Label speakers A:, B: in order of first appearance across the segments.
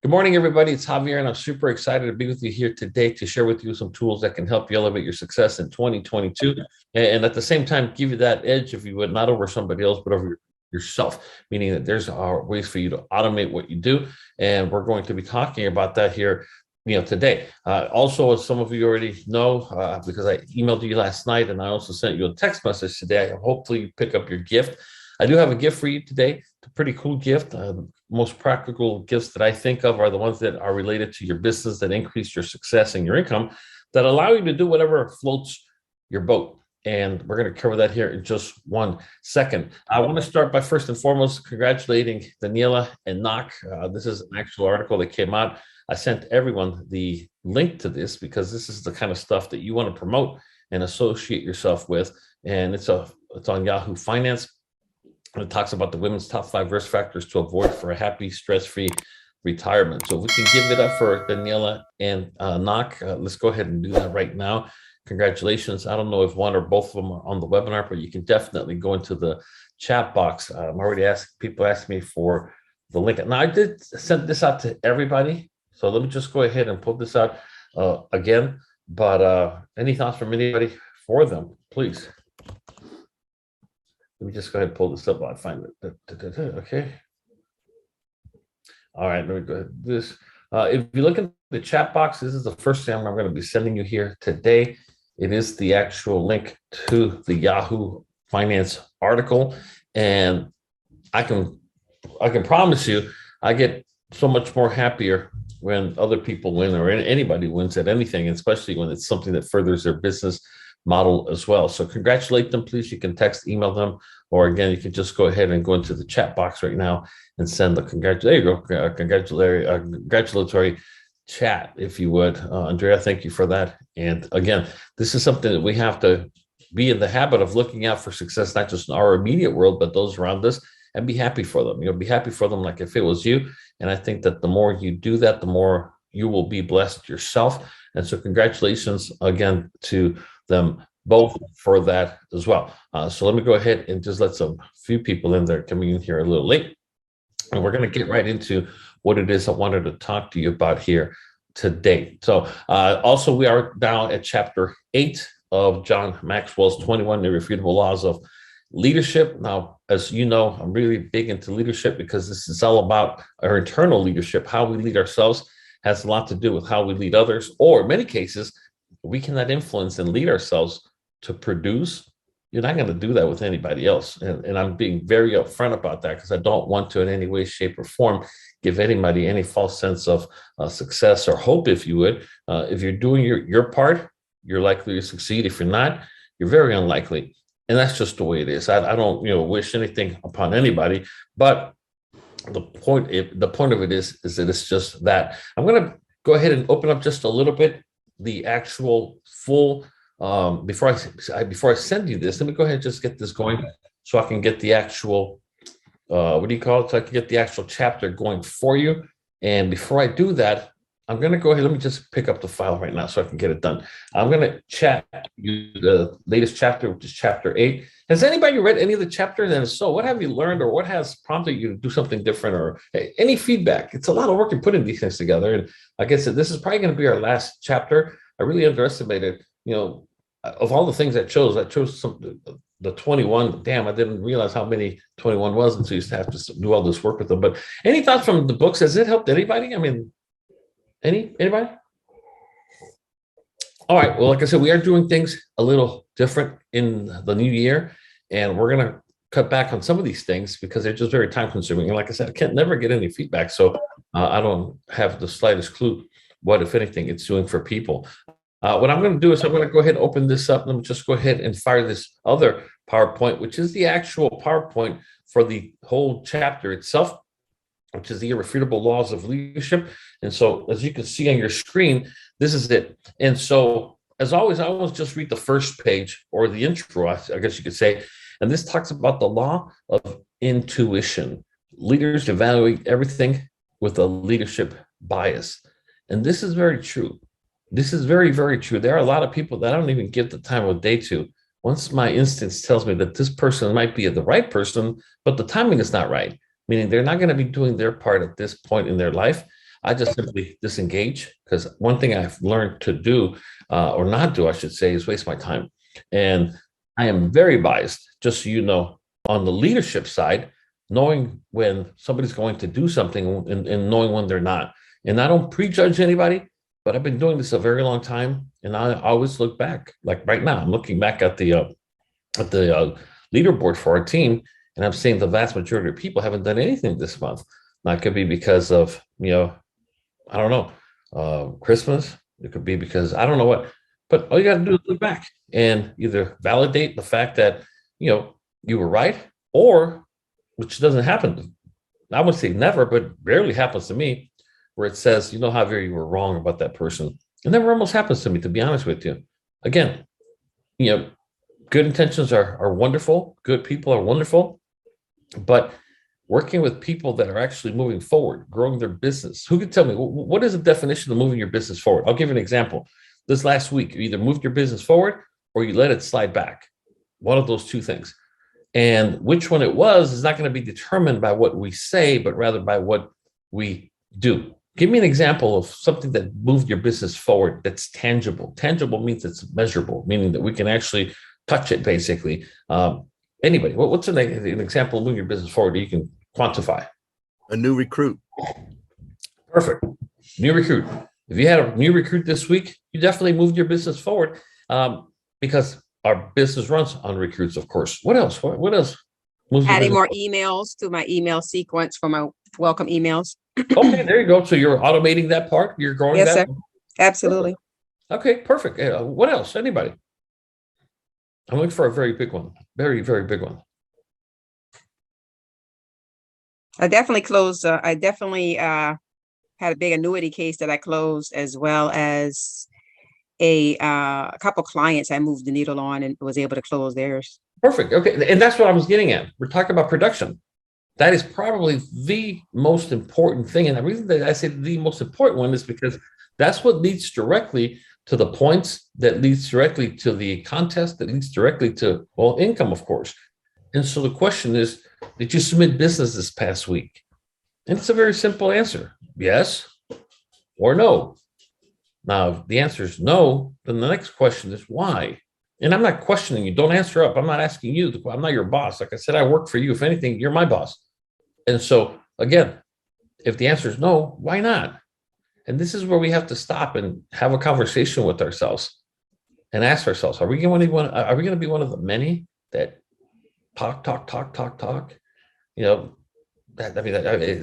A: Good morning, everybody. It's Javier, and I'm super excited to be with you here today to share with you some tools that can help you elevate your success in 2022. And at the same time, give you that edge, if you would, not over somebody else, but over yourself, meaning that there's ways for you to automate what you do. And we're going to be talking about that here today. Also, as some of you already know, because I emailed you last night and I also sent you a text message today, hopefully you pick up your gift. I do have a gift for you today. It's a pretty cool gift. Most practical gifts that I think of are the ones that are related to your business, that increase your success and your income, that allow you to do whatever floats your boat. And we're going to cover that here in just 1 second. I want to start by first and foremost congratulating Daniela and Knock. This is an actual article that came out. I sent everyone the link to this because this is the kind of stuff that you want to promote and associate yourself with. And it's on Yahoo Finance. And it talks about the women's top 5 risk factors to avoid for a happy, stress-free retirement. So if we can give it up for Daniela and Knock, let's go ahead and do that right now. Congratulations. I don't know if one or both of them are on the webinar, but you can definitely go into the chat box. I'm already people asked me for the link. Now, I did send this out to everybody. So let me just go ahead and pull this out again. But any thoughts from anybody for them, please? Let me just go ahead and pull this up while I find it. Okay. All right, let me go ahead and do this. If you look in the chat box, this is the first thing I'm going to be sending you here today. It is the actual link to the Yahoo Finance article. And I can promise you, I get so much more happier when other people win or anybody wins at anything, especially when it's something that furthers their business model as well. So congratulate them, please. You can text, email them, or again, you can just go ahead and go into the chat box right now and send the congratulatory chat, if you would. Andrea, thank you for that. And again, this is something that we have to be in the habit of looking out for success, not just in our immediate world, but those around us, and be happy for them. Be happy for them like if it was you. And I think that the more you do that, the more you will be blessed yourself. And so congratulations again to them both for that as well. So let me go ahead and just let few people in there coming in here a little late. And we're going to get right into what it is I wanted to talk to you about here today. So also we are now at chapter 8 of John Maxwell's 21 Irrefutable Laws of Leadership. Now, as you know, I'm really big into leadership because this is all about our internal leadership. How we lead ourselves has a lot to do with how we lead others, or in many cases, we cannot influence and lead ourselves to produce. You're not going to do that with anybody else. And I'm being very upfront about that because I don't want to in any way, shape, or form give anybody any false sense of success or hope, if you would. If you're doing your part, you're likely to succeed. If you're not, you're very unlikely. And that's just the way it is. I don't wish anything upon anybody, but the point of it is that it's just that. I'm going to go ahead and open up just a little bit the actual full before I send you this. Let me go ahead and just get this going so I can get the actual so I can get the actual chapter going for you. And before I do that, I'm going to go ahead. Let me just pick up the file right now so I can get it done. I'm going to chat you the latest chapter, which is chapter 8. Has anybody read any of the chapters? And if so, what have you learned, or what has prompted you to do something different, or any feedback? It's a lot of work in putting these things together. And like I said, this is probably going to be our last chapter. I really underestimated, of all the things I chose the 21. Damn, I didn't realize how many 21 was until you used to have to do all this work with them. But any thoughts from the books? Has it helped anybody? I mean, anybody? All right. Well, like I said, we are doing things a little different in the new year, and we're going to cut back on some of these things because they're just very time consuming. And like I said, I can't never get any feedback. So I don't have the slightest clue what, if anything, it's doing for people. What I'm going to do is I'm going to go ahead and open this up. Let me just go ahead and fire this other PowerPoint, which is the actual PowerPoint for the whole chapter itself, which is the Irrefutable Laws of Leadership. And so, as you can see on your screen, this is it. And so, as always, I always just read the first page, or the intro, I guess you could say. And this talks about the law of intuition. Leaders evaluate everything with a leadership bias. And this is very true. This is very, very true. There are a lot of people that I don't even give the time of day to. Once my instincts tells me that this person might be the right person, but the timing is not right, meaning they're not going to be doing their part at this point in their life, I just simply disengage, because one thing I've learned to do, or not do, I should say, is waste my time. And I am very biased, just so you know, on the leadership side, knowing when somebody's going to do something, and knowing when they're not. And I don't prejudge anybody, but I've been doing this a very long time, and I always look back. Like right now, I'm looking back at the leaderboard for our team, and I'm seeing the vast majority of people haven't done anything this month. That could be because of, I don't know, Christmas. It could be because I don't know what, but all you got to do is look back and either validate the fact that, you were right, or, which doesn't happen. I would say never, but rarely happens to me, where it says, Javier, you were wrong about that person. It never almost happens to me, to be honest with you. Again, good intentions are wonderful. Good people are wonderful, but working with people that are actually moving forward, growing their business. Who can tell me what is the definition of moving your business forward? I'll give you an example. This last week, you either moved your business forward or you let it slide back. One of those two things. And which one it was is not going to be determined by what we say, but rather by what we do. Give me an example of something that moved your business forward that's tangible. Tangible means it's measurable, meaning that we can actually touch it, basically. Anybody, what's an example of moving your business forward that you can quantify?
B: A new recruit.
A: Perfect. New recruit. If you had a new recruit this week, you definitely moved your business forward, because our business runs on recruits, of course. What else? What else?
C: Adding more emails to my email sequence for my welcome emails.
A: Okay, there you go. So you're automating that part. You're growing
C: yes,
A: that.
C: Sir. Absolutely.
A: Okay, perfect. What else? Anybody? I'm looking for a very big one. Very, very big one.
C: I definitely closed. I definitely had a big annuity case that I closed, as well as a couple clients I moved the needle on and was able to close theirs.
A: Perfect. Okay. And that's what I was getting at. We're talking about production. That is probably the most important thing. And the reason that I say the most important one is because that's what leads directly to the points, that leads directly to the contest, that leads directly to, well, income, of course. And so the question is, did you submit business this past week? And it's a very simple answer. Yes or no. Now, if the answer is no, then the next question is why? And I'm not questioning you. Don't answer up. I'm not asking you. I'm not your boss. Like I said, I work for you. If anything, you're my boss. And so, again, if the answer is no, why not? And this is where we have to stop and have a conversation with ourselves and ask ourselves, are we going to be one of the many that talk? Is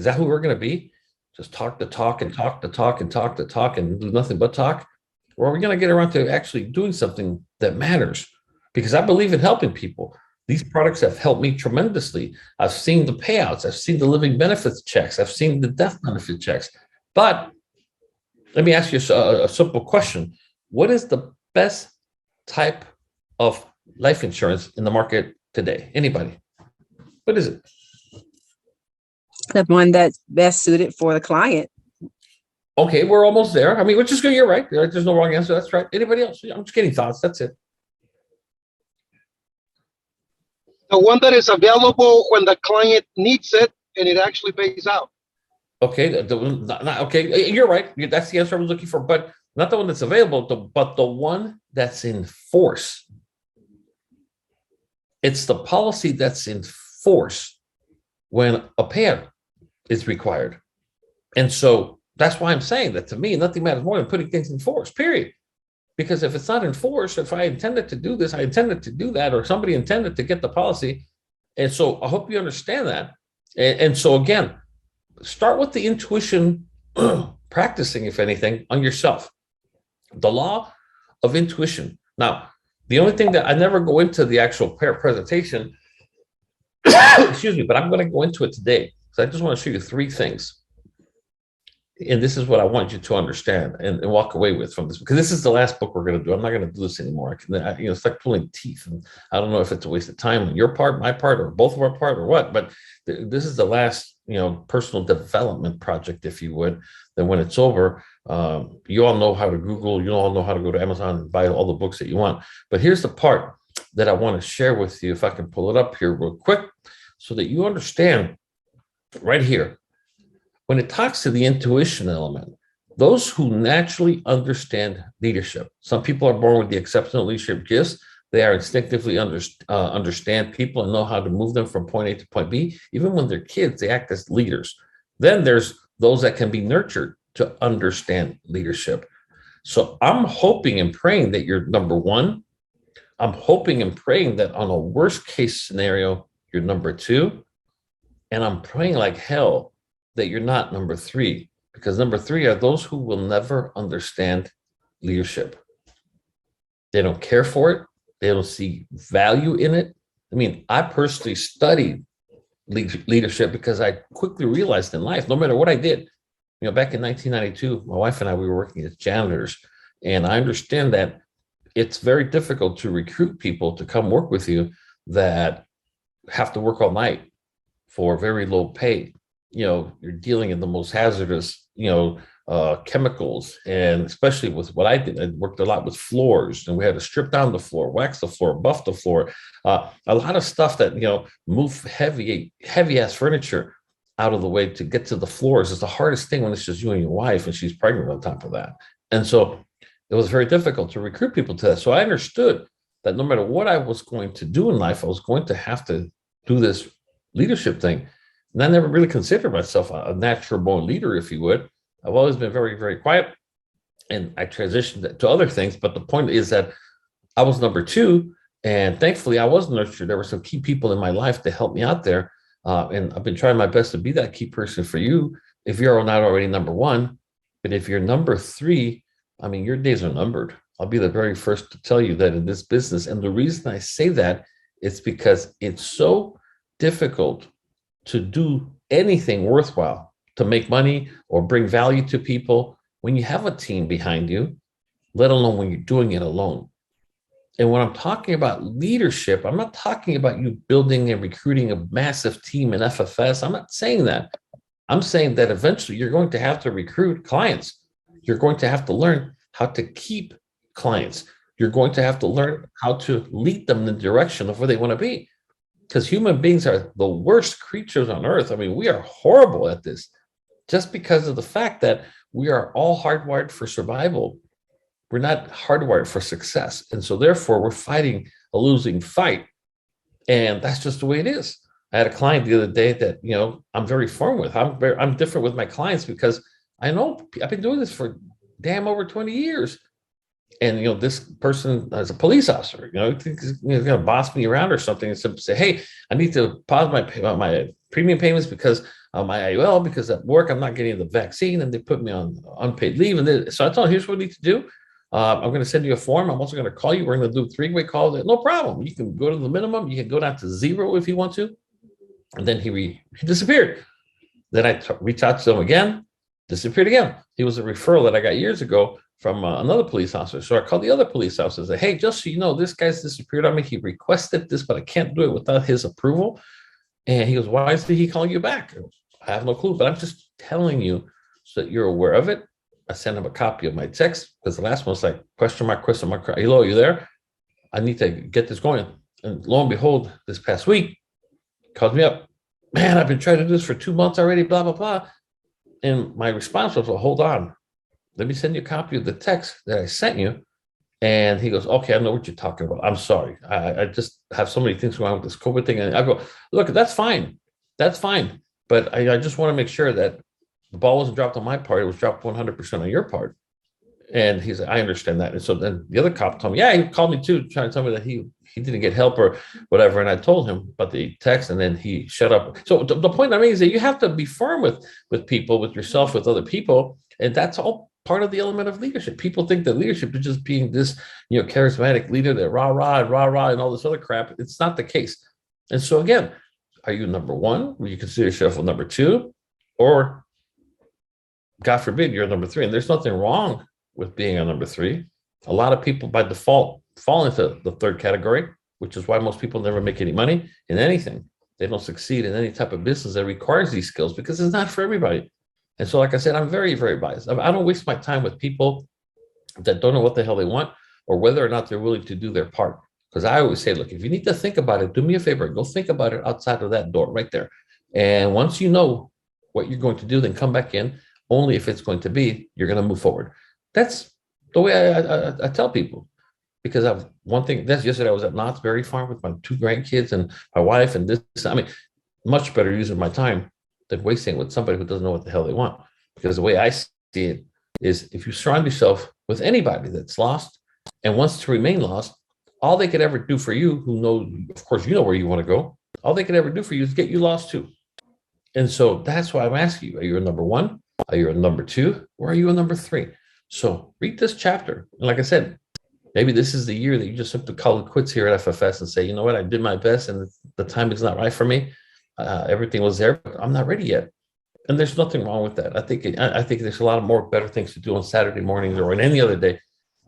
A: that who we're going to be? Just talk the talk and talk the talk and talk the talk and do nothing but talk? Or are we going to get around to actually doing something that matters? Because I believe in helping people. These products have helped me tremendously. I've seen the payouts. I've seen the living benefits checks. I've seen the death benefit checks. But let me ask you a simple question. What is the best type of life insurance in the market today? Anybody? What is it?
C: The one that's best suited for the client.
A: Okay, we're almost there. I mean, which is good. You're right. There's no wrong answer. That's right. Anybody else? I'm just getting thoughts. That's it.
D: The one that is available when the client needs it and it actually pays out.
A: Okay, okay, you're right. That's the answer I was looking for, but not the one that's available, but the one that's in force. It's the policy that's in force when a payout is required. And so that's why I'm saying that, to me, nothing matters more than putting things in force, period. Because if it's not in force, if I intended to do this, I intended to do that, or somebody intended to get the policy. And so I hope you understand that. And so again, start with the intuition practicing, if anything, on yourself. The law of intuition. Now, the only thing that I never go into the actual presentation, excuse me, but I'm going to go into it today. So I just want to show you three things. And this is what I want you to understand and walk away with from this, because this is the last book we're going to do. I'm not going to do this anymore. It's like pulling teeth. And I don't know if it's a waste of time on your part, my part, or both of our part, or what, but this is the last, personal development project, if you would. Then when it's over, you all know how to Google, you all know how to go to Amazon and buy all the books that you want. But here's the part that I want to share with you, if I can pull it up here real quick, so that you understand right here. when it talks to the intuition element, those who naturally understand leadership, some people are born with the exceptional leadership gifts. They are instinctively understand people and know how to move them from point A to point B. Even when they're kids, they act as leaders. Then there's those that can be nurtured to understand leadership. So I'm hoping and praying that you're number one. I'm hoping and praying that on a worst case scenario, you're number two. And I'm praying like hell that you're not number three, because number three are those who will never understand leadership. They don't care for it. They don't see value in it. I mean, I personally studied leadership because I quickly realized in life, no matter what I did, back in 1992, my wife and I, we were working as janitors. And I understand that it's very difficult to recruit people to come work with you that have to work all night for very low pay. You're dealing in the most hazardous, chemicals, and especially with what I did, I worked a lot with floors, and we had to strip down the floor, wax the floor, buff the floor, a lot of stuff that, move heavy ass furniture out of the way to get to the floors is the hardest thing when it's just you and your wife, and she's pregnant on top of that. And so it was very difficult to recruit people to that. So I understood that no matter what I was going to do in life, I was going to have to do this leadership thing. And I never really considered myself a natural born leader, if you would. I've always been very, very quiet, and I transitioned to other things. But the point is that I was number two, and thankfully I was nurtured. There were some key people in my life to help me out there. And I've been trying my best to be that key person for you if you're not already number one. But if you're number three, I mean, your days are numbered. I'll be the very first to tell you that in this business. And the reason I say that is because it's so difficult to do anything worthwhile, to make money or bring value to people when you have a team behind you, let alone when you're doing it alone. And when I'm talking about leadership, I'm not talking about you building and recruiting a massive team in FFS. I'm not saying that. I'm saying that eventually you're going to have to recruit clients. You're going to have to learn how to keep clients. You're going to have to learn how to lead them in the direction of where they want to be. Because human beings are the worst creatures on earth. I mean, we are horrible at this just because of the fact that we are all hardwired for survival. We're not hardwired for success. And so therefore we're fighting a losing fight. And that's just the way it is. I had a client the other day that, I'm very firm with. I'm different with my clients because I know I've been doing this for damn over 20 years. And, this person as a police officer, he's going to boss me around or something and say, hey, I need to pause my premium payments because my IUL, because at work, I'm not getting the vaccine and they put me on unpaid leave. And so I told him, here's what we need to do. I'm going to send you a form. I'm also going to call you. We're going to do a three-way call. No problem. You can go to the minimum. You can go down to zero if you want to. And then he disappeared. Then I reached out to him again, disappeared again. He was a referral that I got years ago from another police officer. So I called the other police officer and said, hey, just so you know, this guy's disappeared on me. He requested this, but I can't do it without his approval. And he goes, why is he calling you back? I have no clue, but I'm just telling you so that you're aware of it. I sent him a copy of my text because the last one was like, question mark, hello, are you there? I need to get this going. And lo and behold, this past week, he called me up. Man, I've been trying to do this for 2 months already, blah, blah, blah. And my response was, well, hold on. Let me send you a copy of the text that I sent you. And he goes, okay, I know what you're talking about. I'm sorry. I just have so many things going on with this COVID thing. And I go, look, that's fine. That's fine. But I just want to make sure that the ball wasn't dropped on my part. It was dropped 100% on your part. And he said, I understand that. And so then the other cop told me, yeah, he called me too, trying to tell me that he didn't get help or whatever. And I told him about the text, and then he shut up. So the point I mean is that you have to be firm with people, with yourself, with other people. And that's all part of the element of leadership. People think that leadership is just being this, charismatic leader that rah, and all this other crap. It's not the case. And so again, are you number one? Will you consider yourself a number two? Or God forbid, you're number three. And there's nothing wrong with being a number three. A lot of people by default fall into the third category, which is why most people never make any money in anything. They don't succeed in any type of business that requires these skills because it's not for everybody. And so, like I said, I'm very, very biased. I don't waste my time with people that don't know what the hell they want or whether or not they're willing to do their part. Because I always say, look, if you need to think about it, do me a favor, go think about it outside of that door right there. And once you know what you're going to do, then come back in only if it's going to be, you're going to move forward. That's the way I tell people. Because I've one thing, that's yesterday I was at Knott's Berry Farm with my 2 grandkids and my wife and this, I mean, much better using my time than wasting it with somebody who doesn't know what the hell they want. Because the way I see it is if you surround yourself with anybody that's lost and wants to remain lost, all they could ever do for you, who know, of course, you know where you want to go, all they could ever do for you is get you lost too. And so that's why I'm asking you, are you a number 1? Are you a number 2? Or are you a number 3? So read this chapter. And like I said, maybe this is the year that you just simply call it quits here at FFS and say, you know what, I did my best and the time is not right for me. Everything was there, but I'm not ready yet. And there's nothing wrong with that. I think there's a lot of more better things to do on Saturday mornings or on any other day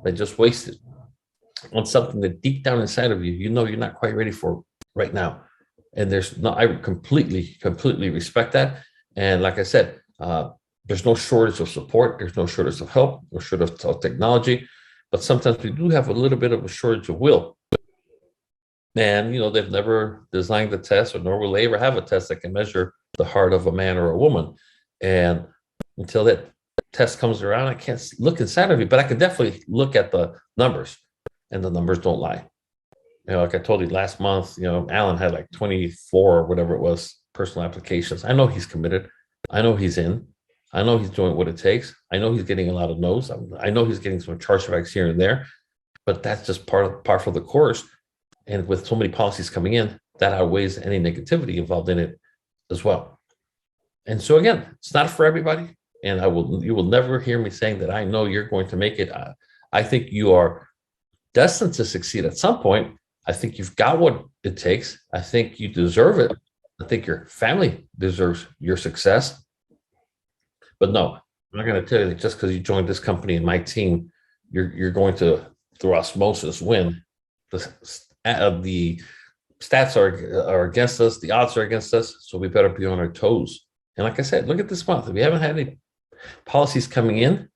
A: than just waste it on something that deep down inside of you, you know, you're not quite ready for right now. And I completely respect that. And like I said, there's no shortage of support. There's no shortage of help, no shortage of technology. But sometimes we do have a little bit of a shortage of will. And, you know, they've never designed the test, or nor will they ever have a test that can measure the heart of a man or a woman. And until that test comes around, I can't look inside of you, but I can definitely look at the numbers, and the numbers don't lie. You know, like I told you last month, you know, Alan had like 24 or whatever it was, personal applications. I know he's committed. I know he's in. I know he's doing what it takes. I know he's getting a lot of no's. I know he's getting some chargebacks here and there, but that's just part of the course. And with so many policies coming in, that outweighs any negativity involved in it as well. And so again, it's not for everybody. And you will never hear me saying that I know you're going to make it. I think you are destined to succeed at some point. I think you've got what it takes. I think you deserve it. I think your family deserves your success. But no, I'm not going to tell you that just because you joined this company and my team, you're going to, through osmosis, win. The stats are against us. The odds are against us. So we better be on our toes. And like I said, look at this month. If you haven't had any policies coming in,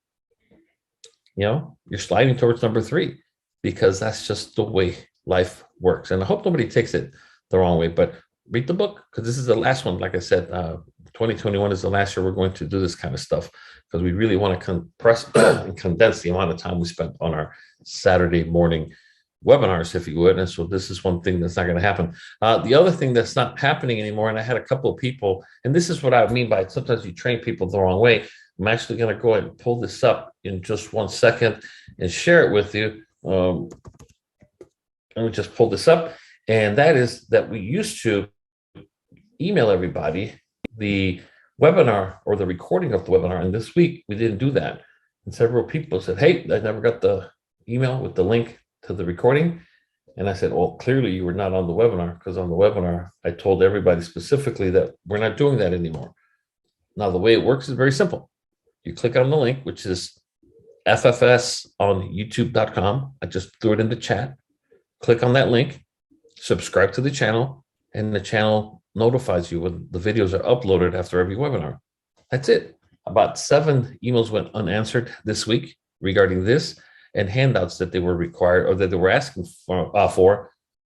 A: you know, you're sliding towards number 3, because that's just the way life works. And I hope nobody takes it the wrong way, but read the book, because this is the last one. Like I said, 2021 is the last year we're going to do this kind of stuff, because we really want to compress and condense the amount of time we spent on our Saturday morning webinars, if you would. And so this is one thing that's not going to happen. The other thing that's not happening anymore, and I had a couple of people, and this is what I mean by sometimes you train people the wrong way. I'm actually going to go ahead and pull this up in just 1 second and share it with you. Let me just pull this up. And that is that we used to email everybody the webinar or the recording of the webinar. And this week we didn't do that. And several people said, hey, I never got the email with the link to the recording. And I said, well, clearly you were not on the webinar, because on the webinar, I told everybody specifically that we're not doing that anymore. Now, the way it works is very simple. You click on the link, which is FFS on youtube.com. I just threw it in the chat. Click on that link, subscribe to the channel, and the channel notifies you when the videos are uploaded after every webinar. That's it. About 7 emails went unanswered this week regarding this, and handouts that they were required or that they were asking for.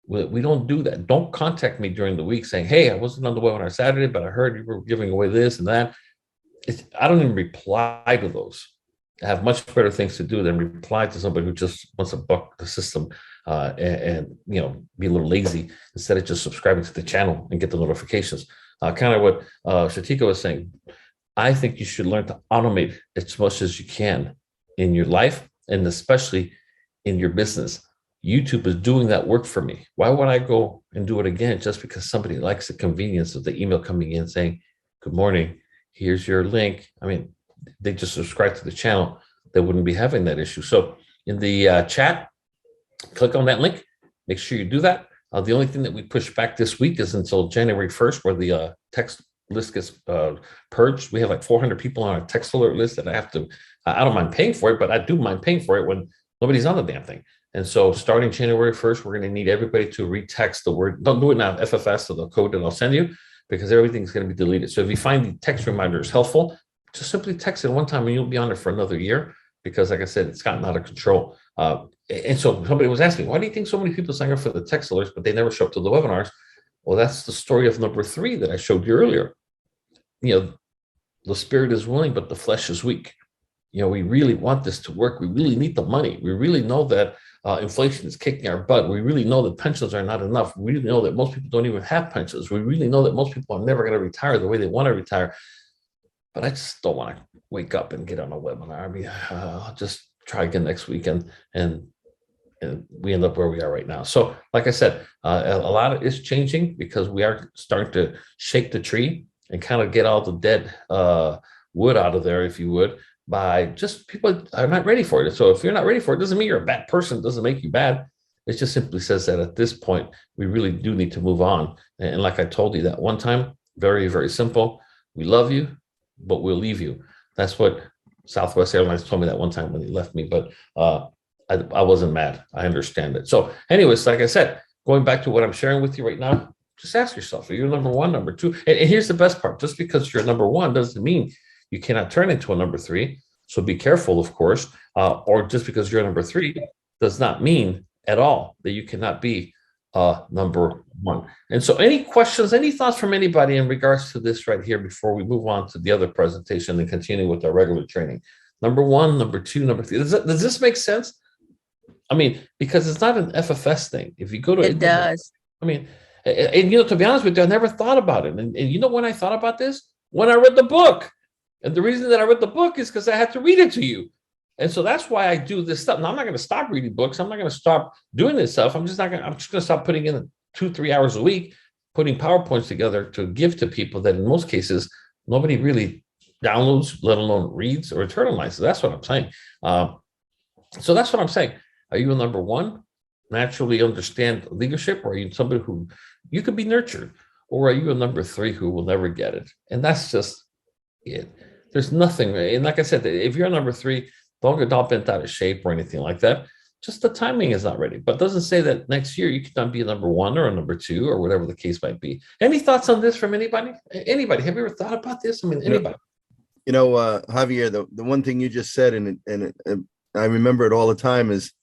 A: We don't do that. Don't contact me during the week saying, hey, I wasn't on the webinar Saturday, but I heard you were giving away this and that. I don't even reply to those. I have much better things to do than reply to somebody who just wants to buck the system and you know, be a little lazy instead of just subscribing to the channel and get the notifications. Kind of what Shatika was saying. I think you should learn to automate as much as you can in your life, and especially in your business. YouTube is doing that work for me. Why would I go and do it again just because somebody likes the convenience of the email coming in saying, good morning, here's your link. I mean, they just subscribe to the channel, they wouldn't be having that issue. So in the chat, click on that link. Make sure you do that. The only thing that we push back this week is until January 1st, where the text list gets purged. We have like 400 people on our text alert list that I don't mind paying for it, but I do mind paying for it when nobody's on the damn thing. And so starting January 1st, we're going to need everybody to retext the word. Don't do it now, FFS, to the code that I'll send you, because everything's going to be deleted. So if you find the text reminders helpful, just simply text it one time and you'll be on it for another year, because like I said, it's gotten out of control. And so somebody was asking, why do you think so many people sign up for the text alerts, but they never show up to the webinars? Well, that's the story of number 3 that I showed you earlier. You know, the spirit is willing, but the flesh is weak. We really want this to work. We really need the money. We really know that inflation is kicking our butt. We really know that pensions are not enough. We really know that most people don't even have pensions. We really know that most people are never going to retire the way they want to retire. But I just don't want to wake up and get on a webinar. I mean, I'll just try again next weekend, and we end up where we are right now. So, like I said, a lot is changing because we are starting to shake the tree and kind of get all the dead wood out of there, if you would, by just people are not ready for it. So if you're not ready for it, doesn't mean you're a bad person. It doesn't make you bad. It just simply says that at this point, we really do need to move on. And like I told you that one time, very, very simple. We love you, but we'll leave you. That's what Southwest Airlines told me that one time when they left me. But I wasn't mad. I understand it. So anyways, like I said, going back to what I'm sharing with you right now, just ask yourself, are you number one, number two? And here's the best part. Just because you're number one doesn't mean you cannot turn into a number three. So be careful, of course. Or just because you're number three does not mean at all that you cannot be number one. And so any questions, any thoughts from anybody in regards to this right here before we move on to the other presentation and continue with our regular training? Number one, number two, number three. Does this make sense? I mean, because it's not an FFS thing. If you go to
B: It does.
A: I mean, and to be honest with you, I never thought about it. And you know when I thought about this? When I read the book. And the reason that I read the book is because I had to read it to you. And so that's why I do this stuff. Now, I'm not going to stop reading books. I'm not going to stop doing this stuff. I'm just going to stop putting in 2-3 hours a week, putting PowerPoints together to give to people that in most cases, nobody really downloads, let alone reads or internalizes. That's what I'm saying. So that's what I'm saying. Are you a number one, naturally understand leadership, or are you somebody who you could be nurtured, or are you a number three who will never get it? And that's just it. There's nothing, and like I said, if you're a number three, don't get all bent out of shape or anything like that. Just the timing is not ready. But it doesn't say that next year you cannot be a number one or a number two or whatever the case might be. Any thoughts on this from anybody? Anybody? Have you ever thought about this? I mean, anybody?
E: Javier, the one thing you just said, and I remember it all the time, is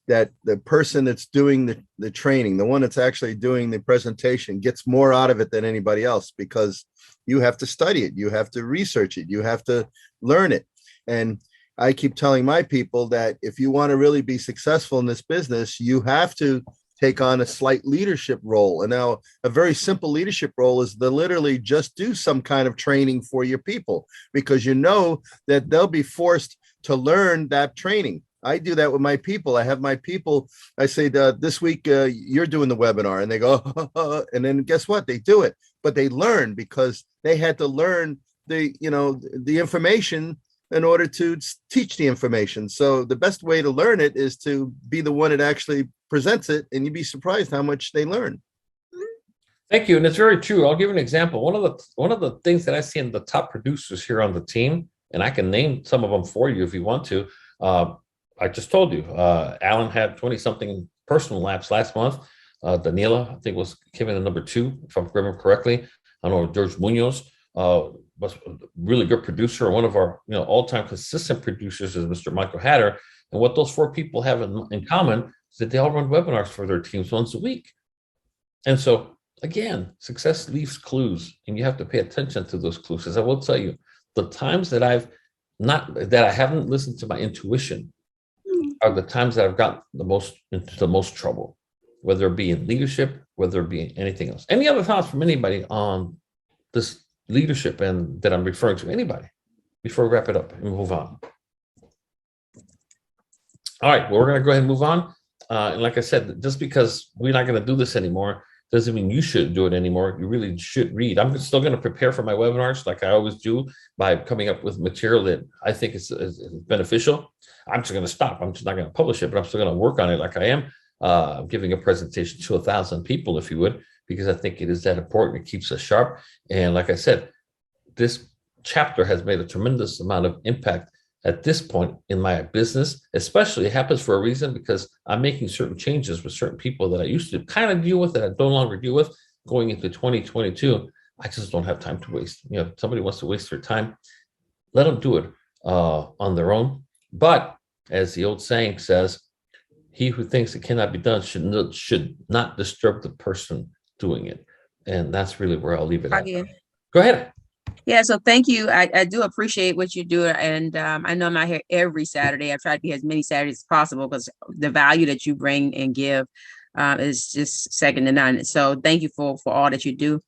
E: that the person that's doing the training, the one that's actually doing the presentation, gets more out of it than anybody else, because you have to study it, you have to research it, you have to learn it. And I keep telling my people that if you want to really be successful in this business, you have to take on a slight leadership role. And now a very simple leadership role is to literally just do some kind of training for your people, because you know that they'll be forced to learn that training. I do that with my people. I have my people, I say, this week, you're doing the webinar, and they go, and then guess what? They do it, but they learn because they had to learn the information in order to teach the information. So the best way to learn it is to be the one that actually presents it, and you'd be surprised how much they learn.
A: Thank you. And it's very true. I'll give an example. One of the things that I see in the top producers here on the team, and I can name some of them for you if you want to. I just told you, Alan had 20-something personal laps last month. Daniela, I think, was given a number 2, if I remember correctly. I know George Munoz was a really good producer. One of our all-time consistent producers is Mr. Michael Hatter. And what those 4 people have in common is that they all run webinars for their teams once a week. And so, again, success leaves clues, and you have to pay attention to those clues. As I will tell you, the times that I haven't listened to my intuition are the times that I've got into the most trouble, whether it be in leadership, whether it be in anything else. Any other thoughts from anybody on this leadership and that I'm referring to? Anybody before we wrap it up and move on? All right, well, we're going to go ahead and move on. And like I said, just because we're not going to do this anymore doesn't mean you shouldn't do it anymore. You really should read. I'm still going to prepare for my webinars like I always do by coming up with material that I think is beneficial. I'm just going to stop. I'm just not going to publish it, but I'm still going to work on it like I am. Giving a presentation to 1,000 people, if you would, because I think it is that important. It keeps us sharp. And like I said, this chapter has made a tremendous amount of impact at this point in my business. Especially, it happens for a reason, because I'm making certain changes with certain people that I used to kind of deal with that I no longer deal with going into 2022. I just don't have time to waste. If somebody wants to waste their time, let them do it on their own. But as the old saying says, he who thinks it cannot be done should not disturb the person doing it. And that's really where I'll leave it at.
C: Again.
A: Go ahead.
C: Yeah, so thank you. I do appreciate what you do. And I know I'm not here every Saturday. I try to be as many Saturdays as possible because the value that you bring and give is just second to none. So thank you for all that you do.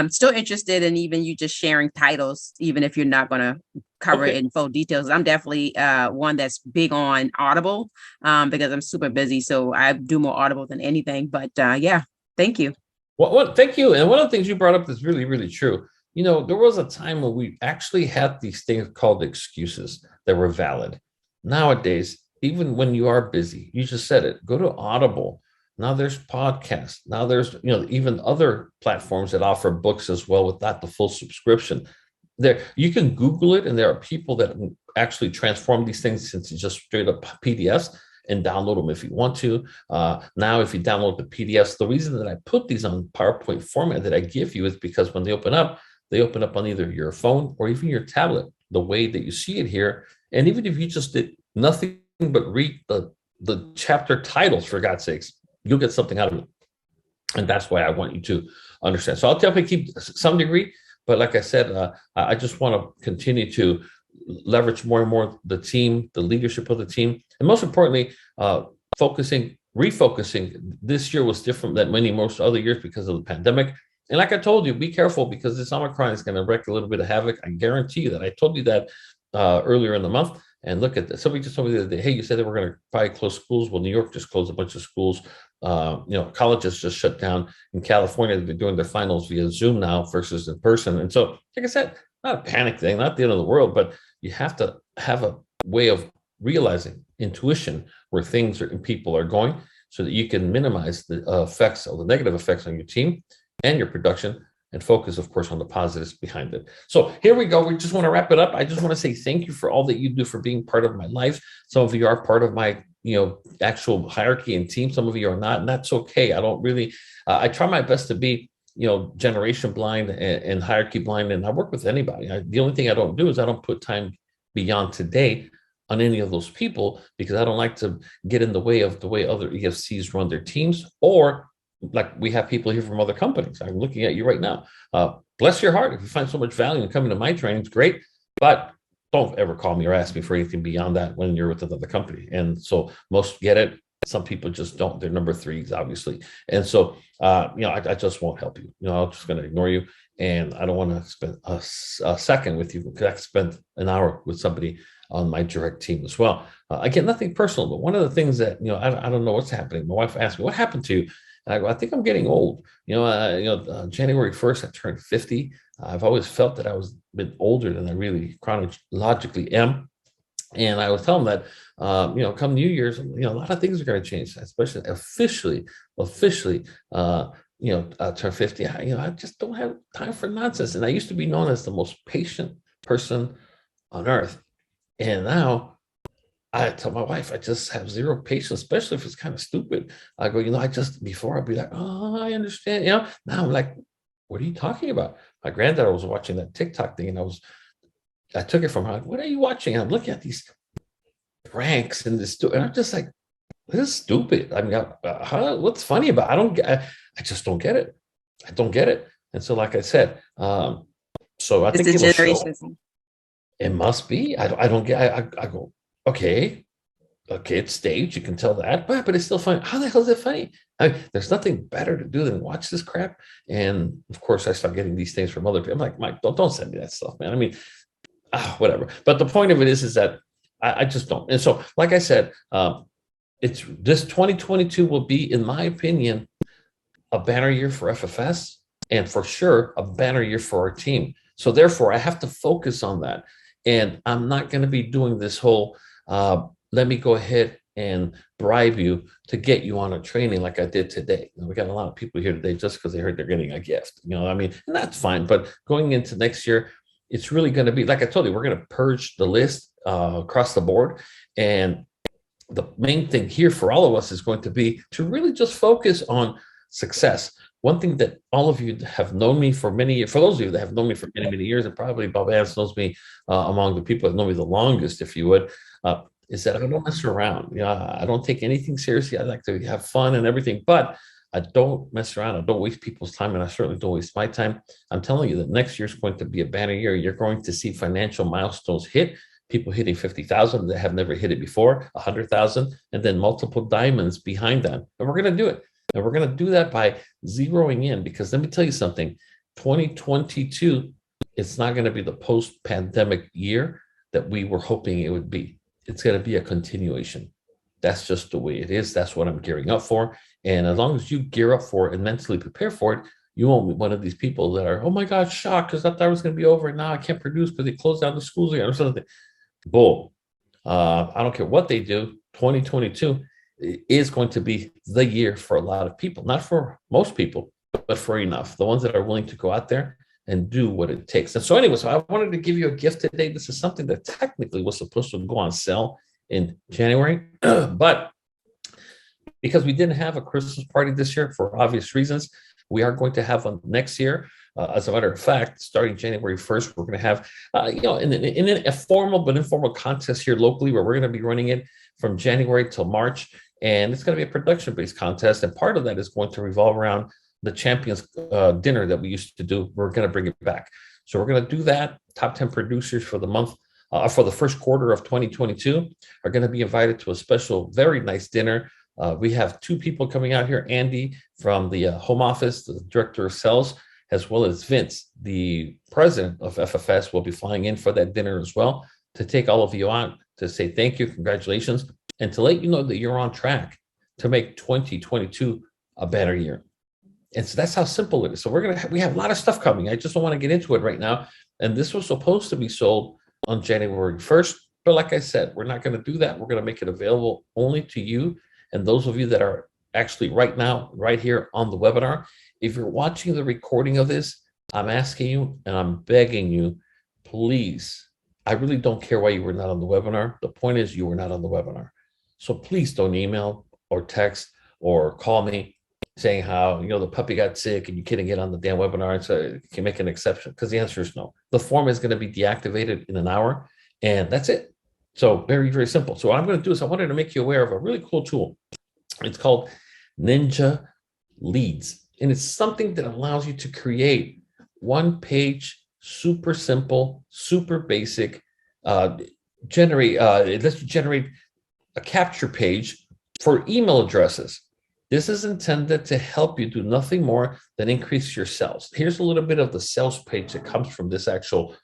C: Still interested in even you just sharing titles, even if you're not going to cover it
A: Okay.
C: in full details. I'm definitely one that's big on Audible because I'm super busy. So I do more Audible than anything. But yeah, thank you.
A: Thank you. And one of the things you brought up is really, really true. You know, there was a time when we actually had these things called excuses that were valid. Nowadays, even when you are busy, you just said it, go to Audible. Now there's podcasts. Now there's, even other platforms that offer books as well without the full subscription. There, you can Google it, and there are people that actually transform these things into just straight up PDFs and download them if you want to. Now, if you download the PDFs, the reason that I put these on PowerPoint format that I give you is because when they open up on either your phone or even your tablet, the way that you see it here. And even if you just did nothing but read the chapter titles, for God's sakes, you'll get something out of it. And that's why I want you to understand. So I'll definitely keep some degree, but like I said, I just want to continue to leverage more and more the team, the leadership of the team, and most importantly, refocusing. This year was different than most other years because of the pandemic. And like I told you, be careful because this Omicron is going to wreak a little bit of havoc. I guarantee you that. I told you that earlier in the month. And look at this. Somebody just told me the other day, hey, you said that we're going to probably close schools. Well, New York just closed a bunch of schools. Colleges just shut down. In California, they're doing their finals via Zoom now versus in person. And so, like I said, not a panic thing, not the end of the world, but you have to have a way of realizing intuition where things and people are going so that you can minimize the effects or the negative effects on your team and your production and focus, of course, on the positives behind it. So here we go. We just want to wrap it up. I just want to say thank you for all that you do for being part of my life. Some of you are part of my, actual hierarchy and team. Some of you are not, and that's okay. I don't really, I try my best to be, generation blind and hierarchy blind. And I work with anybody. The only thing I don't do is I don't put time beyond today on any of those people because I don't like to get in the way of the way other EFCs run their teams, or like we have people here from other companies. I'm looking at you right now. Bless your heart. If you find so much value in coming to my trainings, great. But don't ever call me or ask me for anything beyond that when you're with another company. And so most get it. Some people just don't. They're number threes, obviously. And so, I just won't help you. I'm just going to ignore you. And I don't want to spend a second with you because I could spend an hour with somebody on my direct team as well. Again, nothing personal, but one of the things that, I don't know what's happening. My wife asked me, what happened to you? And I go, I think I'm getting old. January 1st, I turned 50. I've always felt that I was a bit older than I really chronologically am. And I was telling them that, come New Year's, a lot of things are going to change, especially officially, turn 50. I just don't have time for nonsense. And I used to be known as the most patient person on earth. And now I tell my wife, I just have zero patience, especially if it's kind of stupid. I go, before I'd be like, oh, I understand. Now I'm like, what are you talking about? My granddaughter was watching that TikTok thing and I took it from her. Like, what are you watching? And I'm looking at these pranks and this, and I'm just like, this is stupid. I mean, what's funny about it? I just don't get it. I don't get it. And so, like I said, so I think
C: It's the
A: it'll show.
C: generation.
A: It must be. I don't get. I go, okay, it's staged. You can tell that, but it's still funny. How the hell is it funny? There's nothing better to do than watch this crap. And of course, I start getting these things from other people. I'm like, Mike, don't send me that stuff, man. I mean, whatever. But the point of it is that I just don't. And so, like I said, it's this 2022 will be, in my opinion, a banner year for FFS and for sure a banner year for our team. So therefore, I have to focus on that. And I'm not going to be doing this whole, let me go ahead and bribe you to get you on a training like I did today. We got a lot of people here today just because they heard they're getting a gift, and that's fine. But going into next year, it's really going to be, like I told you, we're going to purge the list across the board. And the main thing here for all of us is going to be to really just focus on success. One thing that all of you have known me for many years, for those of you that have known me for many, many years, and probably Bob Vance knows me among the people that know me the longest, if you would, is that I don't mess around. I don't take anything seriously. I like to have fun and everything, but I don't mess around. I don't waste people's time, and I certainly don't waste my time. I'm telling you that next year is going to be a banner year. You're going to see financial milestones hit. People hitting 50,000 that have never hit it before, 100,000, and then multiple diamonds behind them. And we're going to do it. And we're going to do that by zeroing in, because let me tell you something, 2022, it's not going to be the post-pandemic year that we were hoping it would be. It's going to be a continuation. That's just the way it is. That's what I'm gearing up for. And as long as you gear up for it and mentally prepare for it, you won't be one of these people that are, oh my God, shocked because I thought it was going to be over and now I can't produce because they closed down the schools again or something. Bull. I don't care what they do. 2022 is going to be the year for a lot of people, not for most people, but for enough. The ones that are willing to go out there and do what it takes. And so anyway, so I wanted to give you a gift today. This is something that technically was supposed to go on sale in January, but because we didn't have a Christmas party this year for obvious reasons, we are going to have one next year. As a matter of fact, starting January 1st, we're going to have, in a formal but informal contest here locally, where we're going to be running it from January till March. And it's going to be a production-based contest. And part of that is going to revolve around the champions dinner that we used to do. We're going to bring it back. So we're going to do that. Top 10 producers for the month, for the first quarter of 2022 are going to be invited to a special, very nice dinner. We have two people coming out here, Andy from the home office, the director of sales, as well as Vince, the president of FFS, will be flying in for that dinner as well to take all of you out, to say thank you, congratulations, and to let you know that you're on track to make 2022 a better year. And so that's how simple it is. So we have a lot of stuff coming. I just don't want to get into it right now. And this was supposed to be sold on January 1st. But like I said, we're not going to do that. We're going to make it available only to you and those of you that are actually right now, right here on the webinar. If you're watching the recording of this, I'm asking you and I'm begging you, please, I really don't care why you were not on the webinar. The point is you were not on the webinar. So please don't email or text or call me saying how, the puppy got sick and you couldn't get on the damn webinar. And so you can make an exception, because the answer is no. The form is going to be deactivated in an hour and that's it. So very, very simple. So what I'm going to do is I wanted to make you aware of a really cool tool. It's called Ninja Leads. And it's something that allows you to create one-page, super simple, super basic, it lets you generate a capture page for email addresses. This is intended to help you do nothing more than increase your sales. Here's a little bit of the sales page that comes from this actual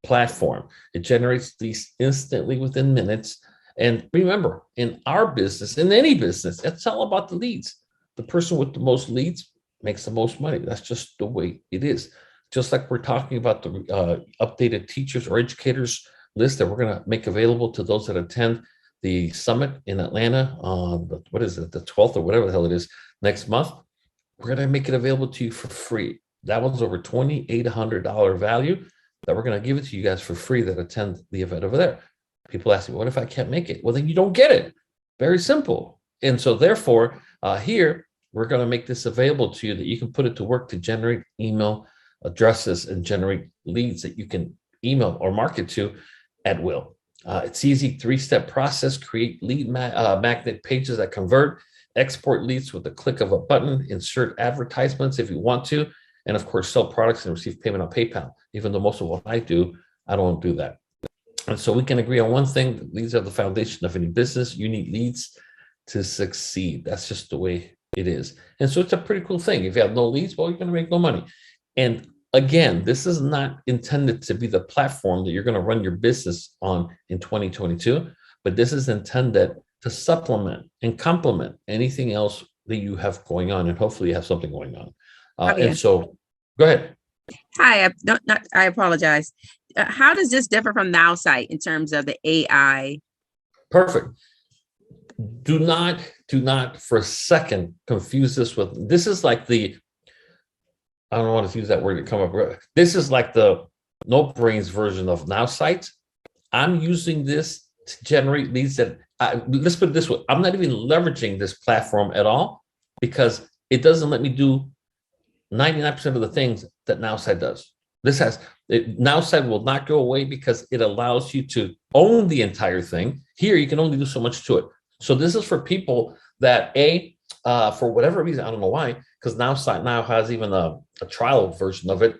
A: platform. It generates these instantly within minutes. And remember, in our business, in any business, it's all about the leads. The person with the most leads makes the most money. That's just the way it is. Just like we're talking about the updated teachers or educators list that we're going to make available to those that attend the summit in Atlanta on the 12th or whatever the hell it is next month. We're going to make it available to you for free. That one's over $2,800 value that we're going to give it to you guys for free that attend the event over there. People ask me, what if I can't make it? Well, then you don't get it. Very simple. And so therefore, here, we're going to make this available to you that you can put it to work to generate email addresses and generate leads that you can email or market to at will. It's easy, 3-step process. Create lead magnet pages that convert, export leads with the click of a button, insert advertisements if you want to, and of course, sell products and receive payment on PayPal. Even though most of what I do, I don't do that. And so we can agree on one thing: leads are the foundation of any business. You need leads to succeed. That's just the way it is. And so it's a pretty cool thing. If you have no leads, well, you're going to make no money. And again, this is not intended to be the platform that you're going to run your business on in 2022, but this is intended to supplement and complement anything else that you have going on. And hopefully you have something going on. And so go ahead.
C: Hi, I apologize. How does this differ from NowSite in terms of the AI?
A: Perfect. Do not for a second confuse this with, this is like the, I don't want to use that word to come up with. This is like the no brains version of NowSite. I'm using this to generate leads that, let's put it this way, I'm not even leveraging this platform at all because it doesn't let me do 99% of the things that NowSite does. NowSite will not go away because it allows you to own the entire thing. Here, you can only do so much to it. So this is for people that for whatever reason, I don't know why, because NowSite now has even a trial version of it.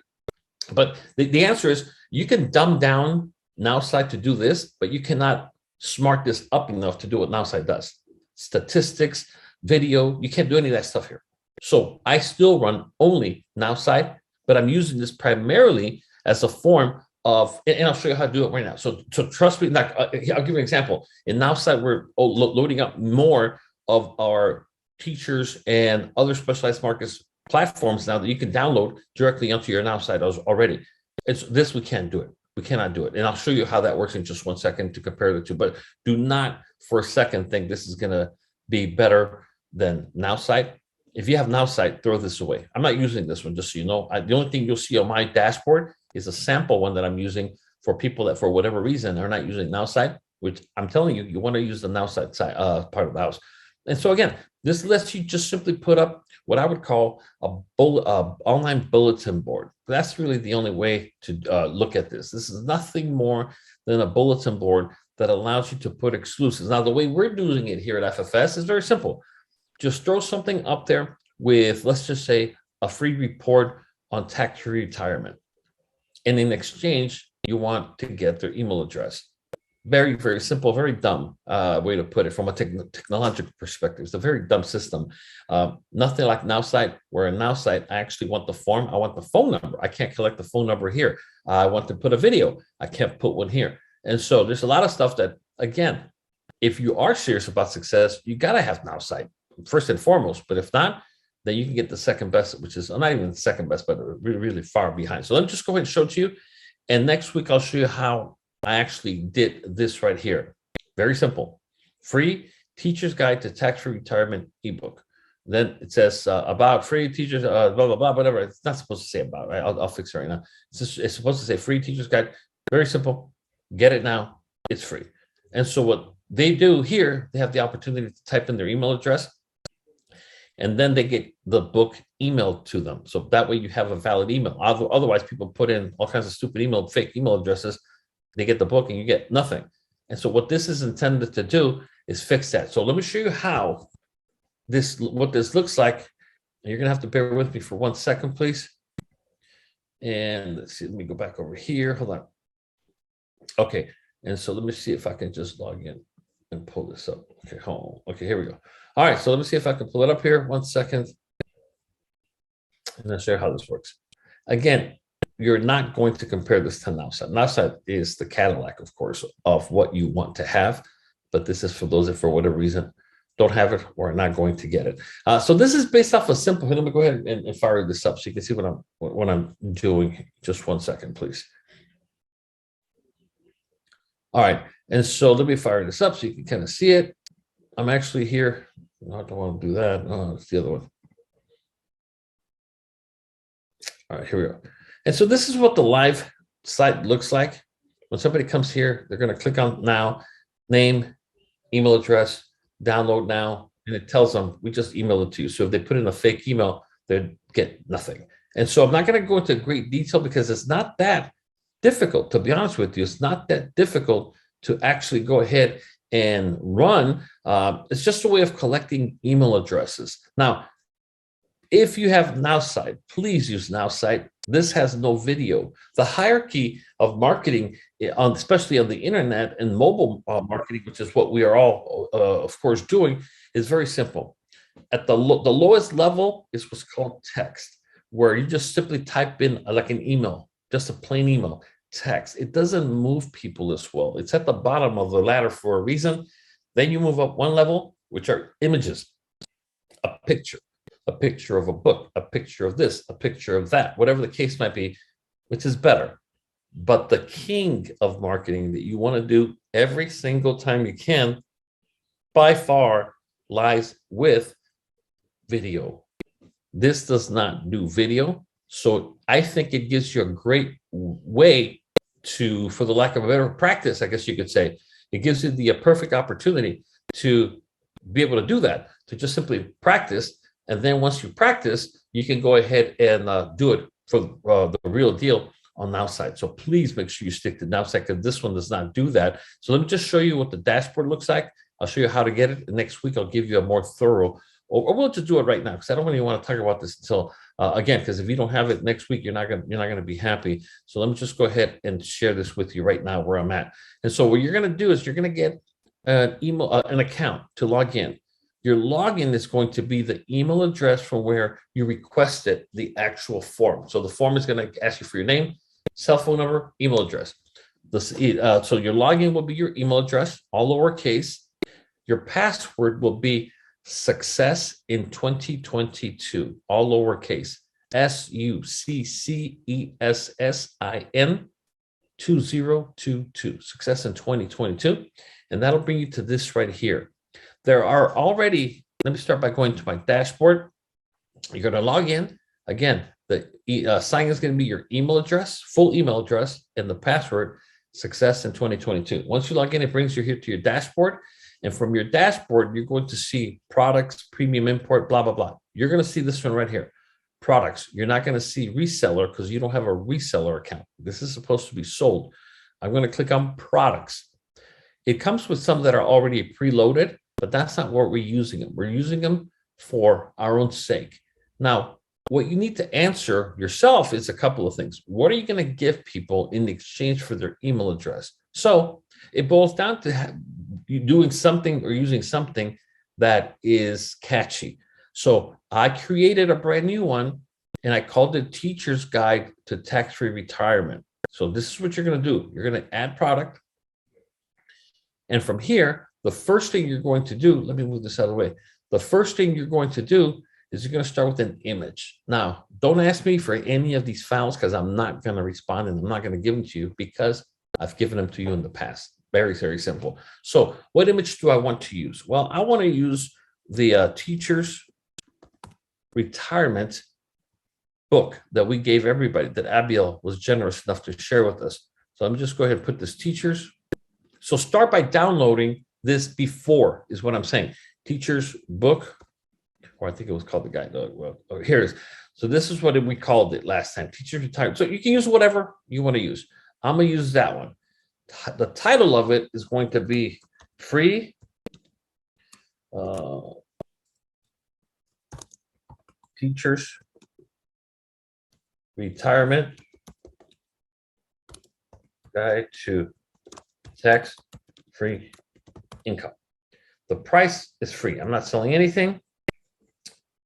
A: But the answer is you can dumb down NowSite to do this, but you cannot smart this up enough to do what NowSite does. Statistics, video, you can't do any of that stuff here. So I still run only NowSite, but I'm using this primarily as a form of, and I'll show you how to do it right now. So trust me, like, I'll give you an example. In NowSite, we're loading up more of our teachers and other specialized markets platforms now that you can download directly onto your NowSite already. It's this, we can't do it. We cannot do it. And I'll show you how that works in just 1 second to compare the two. But do not for a second think this is going to be better than NowSite. If you have NowSite, throw this away. I'm not using this one, just so you know. The only thing you'll see on my dashboard is a sample one that I'm using for people that, for whatever reason, are not using NowSite, which I'm telling you, you want to use the NowSite side, part of the house. And so again, this lets you just simply put up what I would call a online bulletin board. That's really the only way to look at this. This is nothing more than a bulletin board that allows you to put exclusives. Now, the way we're doing it here at FFS is very simple. Just throw something up there with, let's just say, a free report on tax-free retirement. And in exchange, you want to get their email address. Very, very simple, very dumb way to put it from a technological perspective. It's a very dumb system. Nothing like NowSite, where in NowSite, I actually want the form. I want the phone number. I can't collect the phone number here. I want to put a video. I can't put one here. And so there's a lot of stuff that, again, if you are serious about success, you got to have NowSite first and foremost. But if not, then you can get the second best, which is not even the second best, but really, really far behind. So let me just go ahead and show it to you. And next week, I'll show you how I actually did this right here. Very simple. Free Teacher's Guide to Tax-Free Retirement ebook. Then it says about free teachers, blah, blah, blah, whatever. It's not supposed to say about, right? I'll fix it right now. It's supposed to say free Teacher's Guide. Very simple. Get it now. It's free. And so what they do here, they have the opportunity to type in their email address, and then they get the book emailed to them. So that way you have a valid email. Otherwise, people put in all kinds of stupid fake email addresses. They get the book and you get nothing. And so what this is intended to do is fix that. So let me show you how what this looks like. And you're gonna have to bear with me for 1 second, please. And let's see, let me go back over here. Hold on. Okay, and so let me see if I can just log in and pull this up. Okay, hold on. Okay, here we go. All right, so let me see if I can pull it up here. 1 second. And I'll show you how this works. Again, you're not going to compare this to NowSite. NowSite is the Cadillac, of course, of what you want to have, but this is for those that, for whatever reason, don't have it or are not going to get it. So this is based off a simple. Let me go ahead and fire this up so you can see what I'm doing. Just 1 second, please. All right, and so let me fire this up so you can kind of see it. I'm actually here. No, I don't want to do that. No, it's the other one. All right, here we go. And so this is what the live site looks like. When somebody comes here, they're going to click on now, name, email address, download now, and it tells them we just emailed it to you. So if they put in a fake email, they'd get nothing. And so I'm not going to go into great detail because it's not that difficult, to be honest with you. It's not that difficult to actually go ahead and run. It's just a way of collecting email addresses. Now, if you have NowSite, please use NowSite. This has no video. The hierarchy of marketing, especially on the internet and mobile marketing, which is what we are all, of course, doing, is very simple. At the lowest level is what's called text, where you just simply type in like an email, just a plain email, text. It doesn't move people as well. It's at the bottom of the ladder for a reason. Then you move up one level, which are images, a picture of a book, a picture of this, a picture of that, whatever the case might be, which is better. But the king of marketing that you want to do every single time you can, by far, lies with video. This does not do video. So I think it gives you a great way to, for the lack of a better practice, I guess you could say, it gives you the perfect opportunity to be able to do that, to just simply practice. And then once you practice, you can go ahead and do it for the real deal on NowSite. So please make sure you stick to NowSite because this one does not do that. So let me just show you what the dashboard looks like. I'll show you how to get it. Next week, I'll give you a more thorough or we'll just do it right now because I don't really want to talk about this until again, because if you don't have it next week, you're not gonna be happy. So let me just go ahead and share this with you right now where I'm at. And so what you're gonna do is you're gonna get an email, an account to log in. Your login is going to be the email address from where you requested the actual form. So the form is going to ask you for your name, cell phone number, email address. So your login will be your email address, all lowercase. Your password will be success in 2022, all lowercase, SUCCESSIN 2022, success in 2022. And that'll bring you to this right here. There are already, let me start by going to my dashboard. You're going to log in. Again, the sign is going to be your email address, full email address, and the password, success in 2022. Once you log in, it brings you here to your dashboard. And from your dashboard, you're going to see products, premium import, blah, blah, blah. You're going to see this one right here, products. You're not going to see reseller because you don't have a reseller account. This is supposed to be sold. I'm going to click on products. It comes with some that are already preloaded, but that's not what we're using them. We're using them for our own sake. Now, what you need to answer yourself is a couple of things. What are you going to give people in exchange for their email address? So it boils down to you doing something or using something that is catchy. So I created a brand new one and I called it Teacher's Guide to Tax-Free Retirement. So this is what you're going to do. You're going to add product. And from here, the first thing you're going to do, let me move this out of the way. The first thing you're going to do is you're going to start with an image. Now, don't ask me for any of these files because I'm not going to respond and I'm not going to give them to you because I've given them to you in the past. Very, very simple. So what image do I want to use? Well, I want to use the teacher's retirement book that we gave everybody, that Abiel was generous enough to share with us. So I'm just go ahead and put this teachers. So start by downloading this before is what I'm saying. Teacher's book, or I think it was called the guide. Well, here it is. So this is what we called it last time, Teacher's Retirement. So you can use whatever you want to use. I'm going to use that one. The title of it is going to be free Teacher's Retirement Guide to Tax-Free Income. The price is free. I'm not selling anything.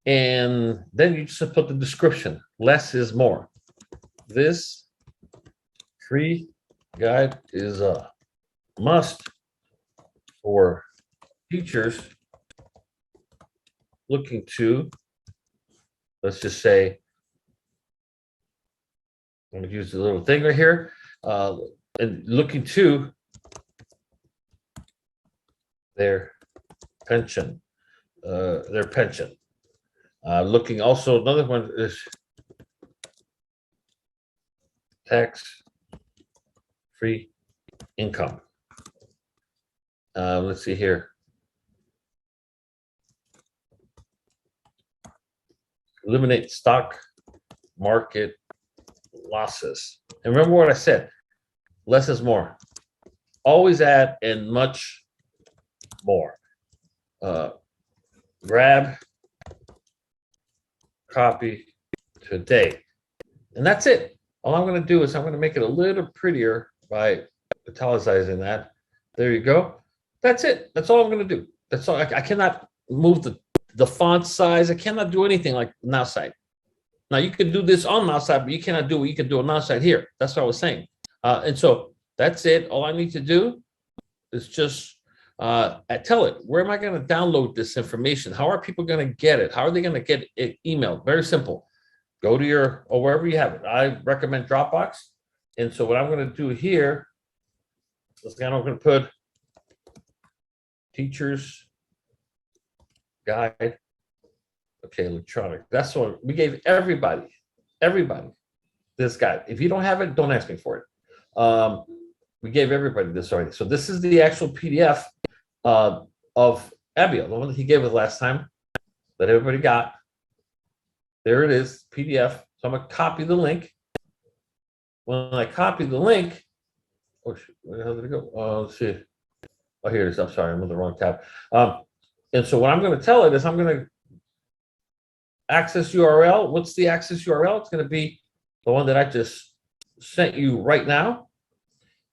A: And then you just put the description. Less is more. This free guide is a must for teachers looking to, let's just say, I'm going to use the little thing right here, and looking to their pension, looking also, another one is tax-free income. Let's see here. Eliminate stock market losses. And remember what I said, less is more. Always add and much more. Grab copy today. And that's it. All I'm going to do is I'm going to make it a little prettier by italicizing that. There you go. That's it. That's all I'm going to do. That's all. I cannot move the font size. I cannot do anything like mouse side. Now you can do this on mouse side, but you cannot do what you can do on mouse side here. That's what I was saying. And so that's it. All I need to do is just tell it, where am I going to download this information? How are people going to get it? How are they going to get it emailed? Very simple. Go to your, or wherever you have it. I recommend Dropbox. And so what I'm going to do here is I'm going to put Teacher's Guide. Okay, electronic. That's what we gave everybody this guide. If you don't have it, don't ask me for it. We gave everybody this already. So this is the actual PDF of Abiel, the one that he gave us last time that everybody got. There it is, PDF. So I'm going to copy the link. When I copy the link, oh, shoot, where the hell did it go? Let's see. Oh, here it is. I'm sorry, I'm on the wrong tab. And so what I'm going to tell it is I'm going to access URL. What's the access URL? It's going to be the one that I just sent you right now.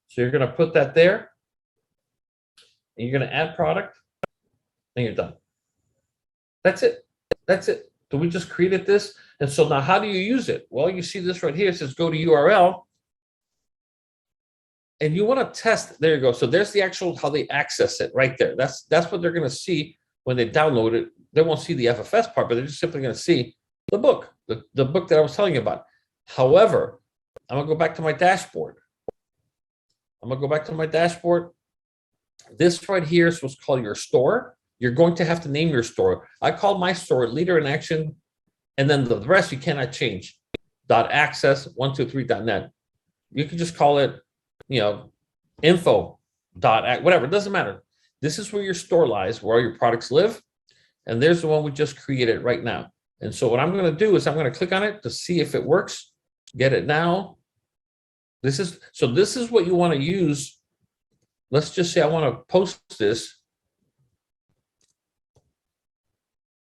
A: So you're going to put that there. And you're going to add product. And you're done. That's it. That's it. So we just created this. And so now how do you use it? Well, you see this right here. It says go to URL. And you want to test. There you go. So there's the actual how they access it right there. That's what they're going to see when they download it. They won't see the FFS part, but they're just simply going to see the book, the book that I was telling you about. However, I'm going to go back to my dashboard. This right here is what's called your store. You're going to have to name your store. I call my store Leader in Action, and then the rest you cannot change. .access123.net. You can just call it, info. Whatever. It doesn't matter. This is where your store lies, where all your products live. And there's the one we just created right now. And so what I'm going to do is I'm going to click on it to see if it works. Get it now. This is what you want to use. Let's just say I want to post this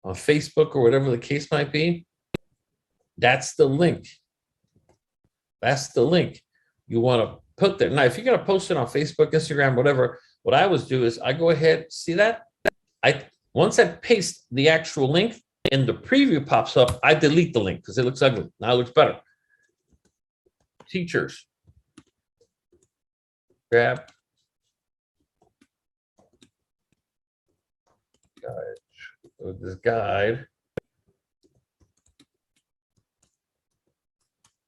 A: on Facebook or whatever the case might be. That's the link. You want to put there. Now, if you're going to post it on Facebook, Instagram, whatever, what I always do is I go ahead, see that? Once I paste the actual link and the preview pops up, I delete the link because it looks ugly. Now it looks better. Teachers. Grab. This guide.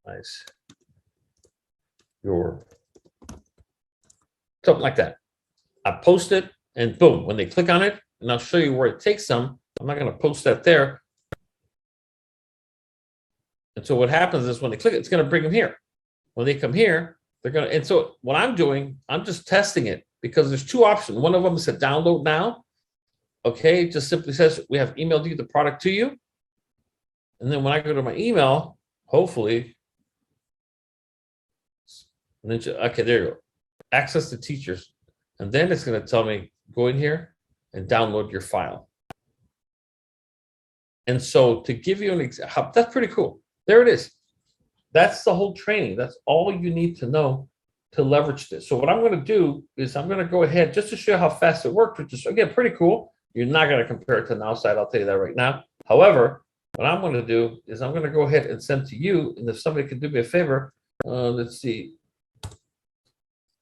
A: Nice. Something like that. I post it and boom, when they click on it, and I'll show you where it takes them. I'm not going to post that there. And so what happens is when they click it, it's going to bring them here. When they come here, they're going to, and so what I'm doing, I'm just testing it because there's two options. One of them is to download now. Okay, it just simply says we have emailed you the product to you. And then when I go to my email, hopefully, and then, okay, there you go. Access to teachers. And then it's going to tell me, go in here and download your file. And so to give you an example, that's pretty cool. There it is. That's the whole training. That's all you need to know to leverage this. So what I'm going to do is I'm going to go ahead just to show how fast it worked, which is, again, pretty cool. You're not going to compare it to an outside. I'll tell you that right now. However, what I'm going to do is I'm going to go ahead and send to you. And if somebody can do me a favor, let's see,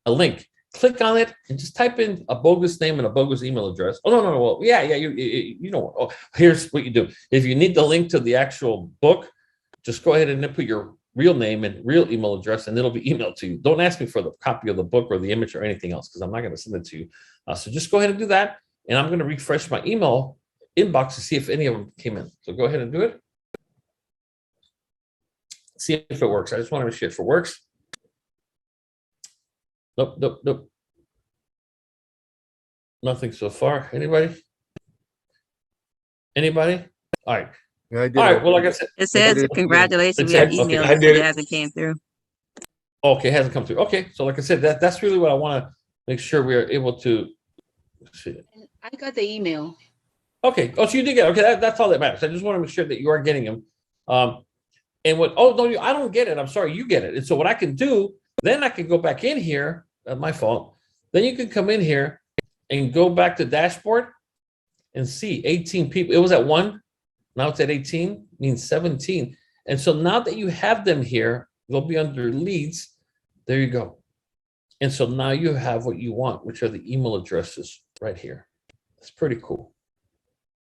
A: a link. Click on it and just type in a bogus name and a bogus email address. Oh, no. Well, yeah, you know. Oh, here's what you do. If you need the link to the actual book, just go ahead and put your real name and real email address, and it'll be emailed to you. Don't ask me for the copy of the book or the image or anything else because I'm not going to send it to you. So just go ahead and do that. And I'm going to refresh my email inbox to see if any of them came in. So go ahead and do it. See if it works. I just want to make sure if it works. Nope. Nothing so far. Anybody? All right.
E: Yeah, I did.
A: All right. Well, like I said,
C: It says congratulations. We have emails.
A: I
C: It hasn't came through.
A: Okay, it hasn't come through. Okay, so like I said, that's really what I want to make sure we are able to see.
B: I got the email.
A: Okay. Oh, so you did get it. Okay. That's all that matters. I just want to make sure that you are getting them. And what? Oh no, I don't get it. I'm sorry, you get it. And so what I can do, then I can go back in here. My fault. Then you can come in here and go back to dashboard and see 18 people. It was at 1. Now it's at 18. Means 17. And so now that you have them here, they'll be under leads. There you go. And so now you have what you want, which are the email addresses right here. It's pretty cool.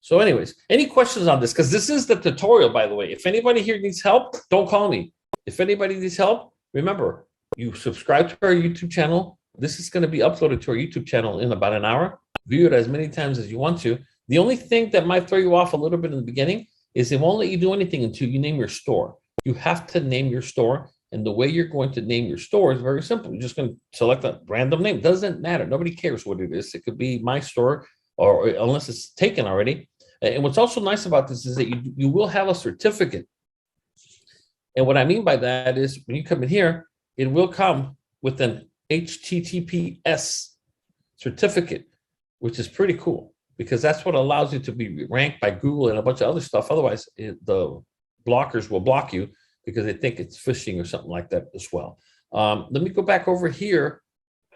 A: So anyways, any questions on this? Because this is the tutorial, by the way. If anybody here needs help, don't call me. If anybody needs help, remember, you subscribe to our YouTube channel. This is going to be uploaded to our YouTube channel in about an hour. View it as many times as you want to. The only thing that might throw you off a little bit in the beginning is it won't let you do anything until you name your store. You have to name your store. And the way you're going to name your store is very simple. You're just going to select a random name. It doesn't matter. Nobody cares what it is. It could be my store, or unless it's taken already. And what's also nice about this is that you will have a certificate. And what I mean by that is when you come in here, it will come with an HTTPS certificate, which is pretty cool. because that's what allows you to be ranked by Google and a bunch of other stuff. Otherwise, the blockers will block you because they think it's phishing or something like that as well. Let me go back over here.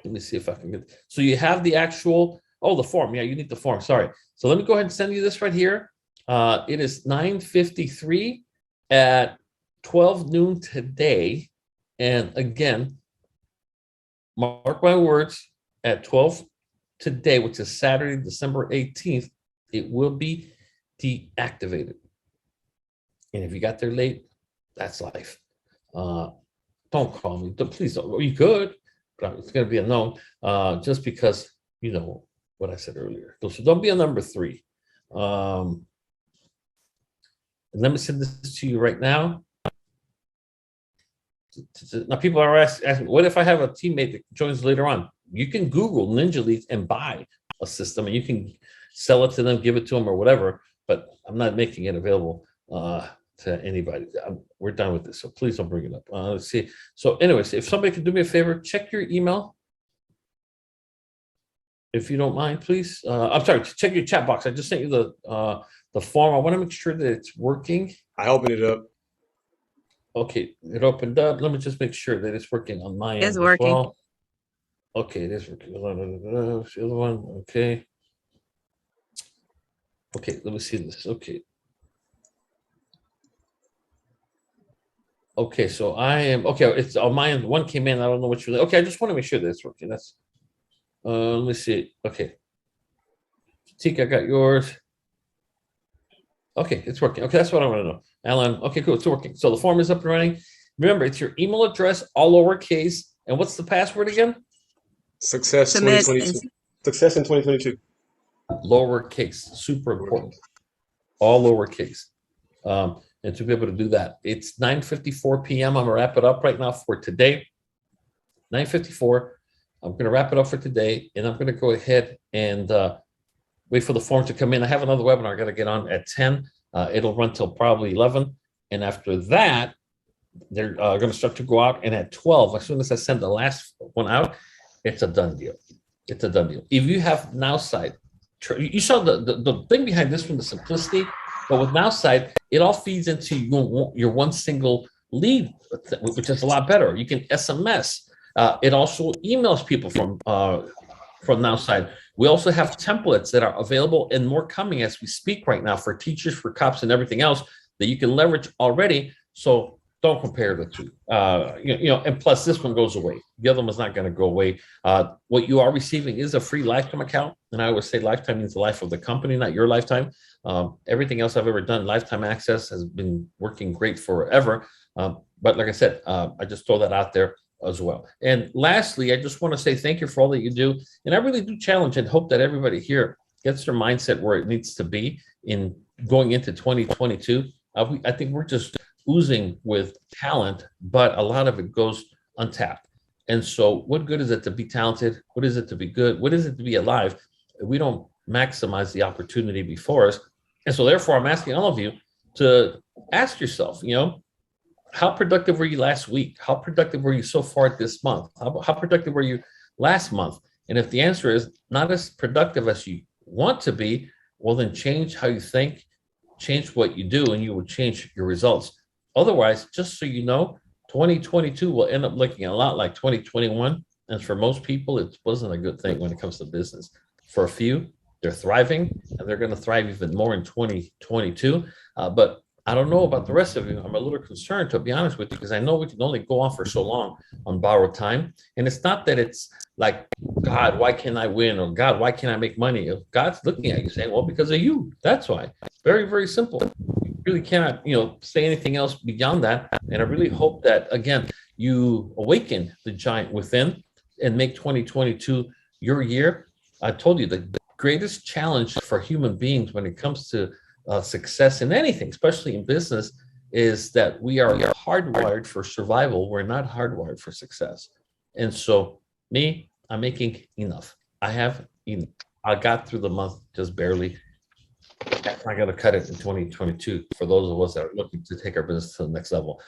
A: Let me see if I can get. So you have the actual. Oh, the form. Yeah, you need the form. Sorry. So let me go ahead and send you this right here. It is 9:53 at 12 noon today. And again, mark my words, at 12 today, which is Saturday, December 18th, it will be deactivated. And if you got there late, that's life. Don't call me. Please don't. You could, but it's going to be a no, just because you know what I said earlier. So don't be a number 3. And let me send this to you right now. Now, people are asking, what if I have a teammate that joins later on? You can Google Ninja Leads and buy a system, and you can sell it to them, give it to them, or whatever. But I'm not making it available to anybody. We're done with this, so please don't bring it up. Let's see. So, anyways, if somebody could do me a favor, check your email, if you don't mind, please. I'm sorry. Check your chat box. I just sent you the form. I want to make sure that it's working.
B: I opened it up.
A: Okay, it opened up. Let me just make sure that it's working on my end.
C: It's working.
A: As well. Okay, it is working. The other one. Okay. Okay, let me see this. Okay. Okay, so I am okay. It's on my end. One came in. I don't know which. Okay, I just want to make sure that it's working. That's. Let me see. Okay. Tika, I got yours. Okay, it's working. Okay, that's what I want to know. Alan, okay, cool. It's working. So the form is up and running. Remember, it's your email address, all lowercase. And what's the password again?
B: Success
C: Submit
B: 2022. Success in 2022.
A: Lowercase. Super important. All lowercase. And to be able to do that, it's 9:54 p.m. I'm going to wrap it up right now for today. 9:54. I'm going to wrap it up for today, and I'm going to go ahead and wait for the form to come in. I have another webinar I got to get on at 10. It'll run till probably 11. And after that, they're going to start to go out. And at 12, as soon as I send the last one out, it's a done deal. It's a done deal. If you have NowSide, you saw the thing behind this one, the simplicity. But with NowSide, it all feeds into your one single lead, which is a lot better. You can SMS. It also emails people from NowSide. We also have templates that are available and more coming as we speak right now for teachers, for cops, and everything else that you can leverage already. So don't compare the two. And plus this one goes away. The other one's not going to go away. What you are receiving is a free lifetime account. And I always say lifetime means the life of the company, not your lifetime. Everything else I've ever done, lifetime access has been working great forever. But like I said, I just throw that out there as well. And lastly, I just want to say thank you for all that you do. And I really do challenge and hope that everybody here gets their mindset where it needs to be in going into 2022. I think we're just oozing with talent, but a lot of it goes untapped. And so what good is it to be talented? What is it to be good? What is it to be alive? We don't maximize the opportunity before us. And so therefore, I'm asking all of you to ask yourself, how productive were you last week? How productive were you so far this month? How productive were you last month? And if the answer is not as productive as you want to be, well, then change how you think, change what you do, and you will change your results. Otherwise, just so you know, 2022 will end up looking a lot like 2021. And for most people, it wasn't a good thing when it comes to business. For a few, they're thriving, and they're going to thrive even more in 2022. But I don't know about the rest of you. I'm a little concerned, to be honest with you, because I know we can only go on for so long on borrowed time. And it's not that it's like, God, why can't I win? Or God, why can't I make money? If God's looking at you saying, well, because of you. That's why. Very, very simple. You really cannot, say anything else beyond that. And I really hope that, again, you awaken the giant within and make 2022 your year. I told you the greatest challenge for human beings when it comes to success in anything, especially in business, is that we are hardwired for survival. We're not hardwired for success. And so I'm making enough. I have enough. I got through the month just barely. I got to cut it in 2022 for those of us that are looking to take our business to the next level.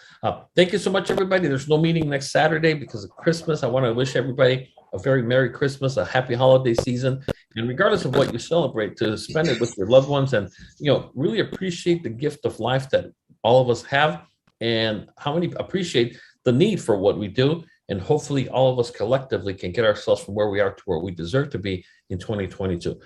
A: Thank you so much, everybody. There's no meeting next Saturday because of Christmas. I want to wish everybody a very Merry Christmas, a happy holiday season, and regardless of what you celebrate, to spend it with your loved ones and, really appreciate the gift of life that all of us have, and how many appreciate the need for what we do. And hopefully all of us collectively can get ourselves from where we are to where we deserve to be in 2022.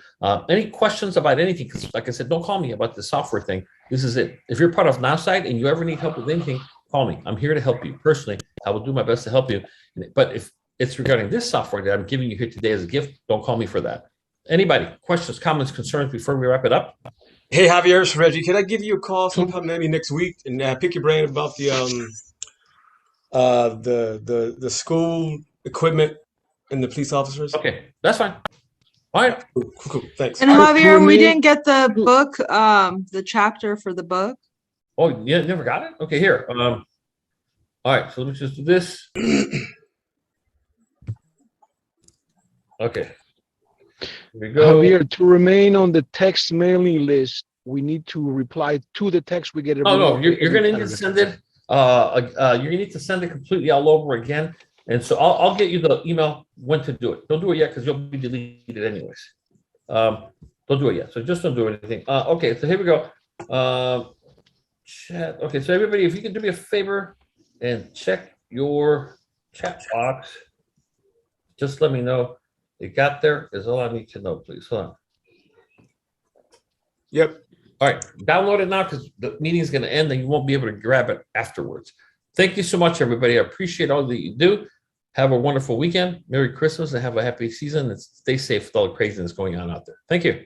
A: Any questions about anything? Because like I said, don't call me about the software thing. This is it. If you're part of NowSide and you ever need help with anything, call me. I'm here to help you personally. I will do my best to help you. But if it's regarding this software that I'm giving you here today as a gift, don't call me for that. Anybody, questions, comments, concerns before we wrap it up?
B: Hey, Javier, it's Reggie. Can I give you a call sometime maybe next week and pick your brain about the school equipment and the police officers?
A: Okay, that's fine. All right.
B: Cool. Thanks.
F: And Javier, we didn't get the book, the chapter for the book.
A: Oh, you never got it? Okay, here. All right, so let me just do this. Okay. Here we go.
G: Javier, to remain on the text mailing list, we need to reply to the text we get.
A: Oh, no, you're going to need to send it. You're going to need to send it completely all over again. And so I'll get you the email when to do it. Don't do it yet because you'll be deleted anyways. Don't do it yet. So just don't do anything. Okay, so here we go. Chat. Okay, so everybody, if you can do me a favor and check your chat box, just let me know it got there is all I need to know, please. Hold on.
B: Yep.
A: All right, download it now because the meeting is going to end and you won't be able to grab it afterwards. Thank you so much, everybody. I appreciate all that you do. Have a wonderful weekend. Merry Christmas and have a happy season. And stay safe with all the craziness going on out there. Thank you.